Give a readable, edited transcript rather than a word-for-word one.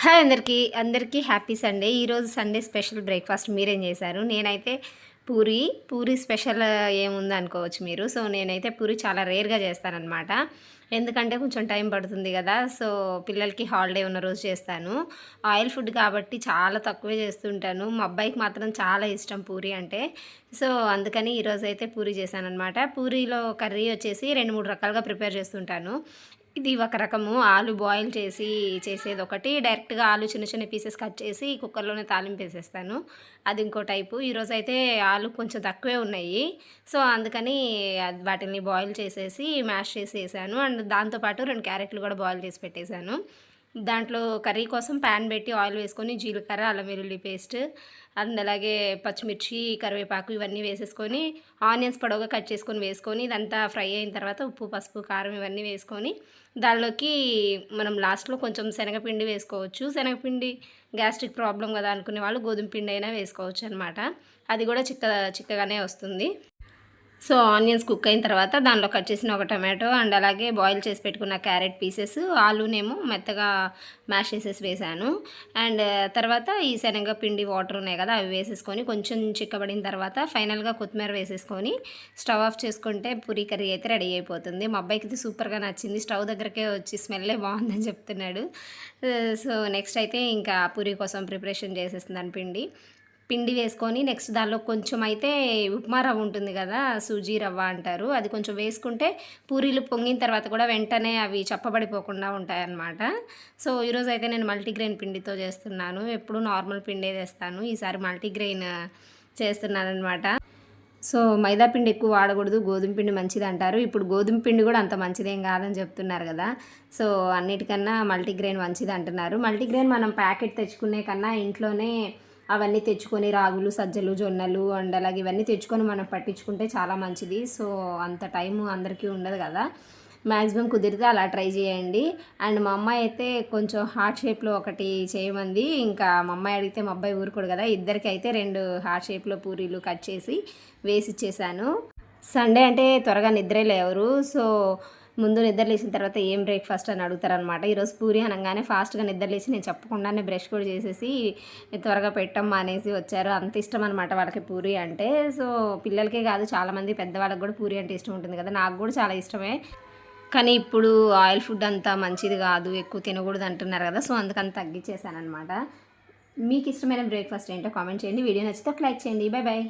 Hi అందరికీ happy Sunday. ఈరోజు Sunday special breakfast మీరేం చేశారు? నేనైతే పూరి స్పెషల్ ఏముందనుకోవచ్చు మీరు. సో, నేనైతే పూరి చాలా రేర్‌గా చేస్తాననమాట. ఎందుకంటే కొంచెం టైం పడుతుంది కదా! సో, పిల్లలకి హాలిడే ఉన్న రోజు చేస్తాను. ఆయిల్ ఫుడ్ కాబట్టి చాలా తక్కువే చేస్తుంటాను. మా అబ్బాయికి మాత్రం చాలా ఇష్టం పూరి అంటే. సో, అందుకని ఈరోజైతే పూరి చేశాననమాట. పూరీలో కర్రీ వచ్చేసి 2, 3 రకాలుగా ప్రిపేర్ చేస్తుంటాను. ఇది ఒక రకము ఆలు బాయిల్ చేసి చేసేదొకటి. డైరెక్ట్‌గా ఆలు చిన్న చిన్న పీసెస్ కట్ చేసి కుక్కర్‌లోనే తాలింపేసేస్తాను. అది ఇంకో టైపు. ఈరోజైతే ఆలు కొంచెం తక్కువే ఉన్నాయి. సో, అందుకని వాటిల్ని బాయిల్ చేసేసి మ్యాష్ చేసి ఏసాను. అండ్ దాంతో పాటు 2 క్యారెట్లు కూడా బాయిల్ చేసి పెట్టేశాను. దాంట్లో కర్రీ కోసం ప్యాన్ పెట్టి ఆయిల్ వేసుకొని జీలకర్ర, అల్లం వెల్లుల్లి పేస్ట్ అండ్ అలాగే పచ్చిమిర్చి, కరివేపాకు ఇవన్నీ వేసేసుకొని ఆనియన్స్ పొడవుగా కట్ చేసుకొని వేసుకొని ఇదంతా ఫ్రై అయిన తర్వాత ఉప్పు, పసుపు, కారం ఇవన్నీ వేసుకొని దానిలోకి మనం లాస్ట్‌లో కొంచెం శనగపిండి వేసుకోవచ్చు. శనగపిండి గ్యాస్ట్రిక్ ప్రాబ్లమ్ కదా అనుకునే వాళ్ళు గోధుమ పిండి అయినా వేసుకోవచ్చనమాట. అది కూడా చిక్కగానే వస్తుంది. సో, ఆనియన్స్ కుక్ అయిన తర్వాత దానిలో కట్ చేసిన ఒక టమాటో అండ్ అలాగే బాయిల్ చేసి పెట్టుకున్న క్యారెట్ పీసెస్, ఆలూనేమో మెత్తగా మ్యాష్ చేసేసి వేసాను. అండ్ తర్వాత ఈ శనగపిండి వాటర్ ఉన్నాయి కదా! అవి వేసేసుకొని కొంచెం చిక్కబడిన తర్వాత ఫైనల్‌గా కొత్తిమీర వేసేసుకొని స్టవ్ ఆఫ్ చేసుకుంటే పూరీ కర్రీ అయితే రెడీ అయిపోతుంది. మా అబ్బాయికి ఇది సూపర్‌గా నచ్చింది. స్టవ్ దగ్గరకే వచ్చి స్మెల్లే బాగుందని చెప్తున్నాడు. సో, నెక్స్ట్ అయితే ఇంకా పూరీ కోసం ప్రిపరేషన్ చేసేస్తున్నాను పిండి వేసుకొని నెక్స్ట్ దానిలో కొంచెం అయితే ఉప్మా రవ్వ ఉంటుంది కదా, సూజీ రవ్వ అంటారు. అది కొంచెం వేసుకుంటే పూరీలు పొంగిన తర్వాత కూడా వెంటనే అవి చప్పబడిపోకుండా ఉంటాయన్నమాట. సో, ఈరోజు అయితే నేను మల్టీగ్రెయిన్ పిండితో చేస్తున్నాను. ఎప్పుడు నార్మల్ పిండే చేస్తాను. ఈసారి మల్టీగ్రెయిన్ చేస్తున్నానన్నమాట. సో, మైదా పిండి ఎక్కువ వాడకూడదు, గోధుమ పిండి మంచిదంటారు. ఇప్పుడు గోధుమ పిండి కూడా అంత మంచిదేం కాదని చెప్తున్నారు కదా! సో, అన్నిటికన్నా మల్టీగ్రెయిన్ మంచిదంటున్నారు. మల్టీగ్రెయిన్ మనం ప్యాకెట్ తెచ్చుకునే కన్నా ఇంట్లోనే అవన్నీ తెచ్చుకొని రాగులు, సజ్జలు, జొన్నలు అండ్ అలాగే ఇవన్నీ తెచ్చుకొని మనం పట్టించుకుంటే చాలా మంచిది. సో, అంత టైము అందరికీ ఉండదు కదా! మ్యాక్సిమం కుదిరితే అలా ట్రై చేయండి. అండ్ మా అమ్మాయి అయితే కొంచెం హార్ట్ షేప్‌లో ఒకటి చేయమంది. ఇంకా మా అమ్మాయి అడిగితే మా అబ్బాయి ఊరుకోడు కదా! ఇద్దరికైతే 2 హార్ట్ షేప్‌లో పూరీలు కట్ చేసి వేసిచ్చేసాను. సండే అంటే త్వరగా నిద్రే లేవరు. సో, ముందు నిద్ర లేచిన తర్వాత ఏం బ్రేక్‌ఫాస్ట్ అని అడుగుతారనమాట. ఈరోజు పూరి అనంగానే ఫాస్ట్‌గా నిద్ర లేచి నేను చెప్పకుండానే బ్రష్ కూడా చేసేసి త్వరగా పెట్టమ్మా అనేసి వచ్చారు. అంత ఇష్టం అనమాట వాళ్ళకి పూరి అంటే. సో, పిల్లలకే కాదు చాలామంది పెద్దవాళ్ళకి కూడా పూరి అంటే ఇష్టం ఉంటుంది కదా! నాకు కూడా చాలా ఇష్టమే. కానీ ఇప్పుడు ఆయిల్ ఫుడ్ అంతా మంచిది కాదు, ఎక్కువ తినకూడదు అంటున్నారు కదా! సో, అందుకని తగ్గించేసాననమాట. మీకు ఇష్టమైన బ్రేక్‌ఫాస్ట్ ఏంటో కామెంట్ చేయండి. వీడియో నచ్చితే ఒక లైక్ చేయండి. Bye bye.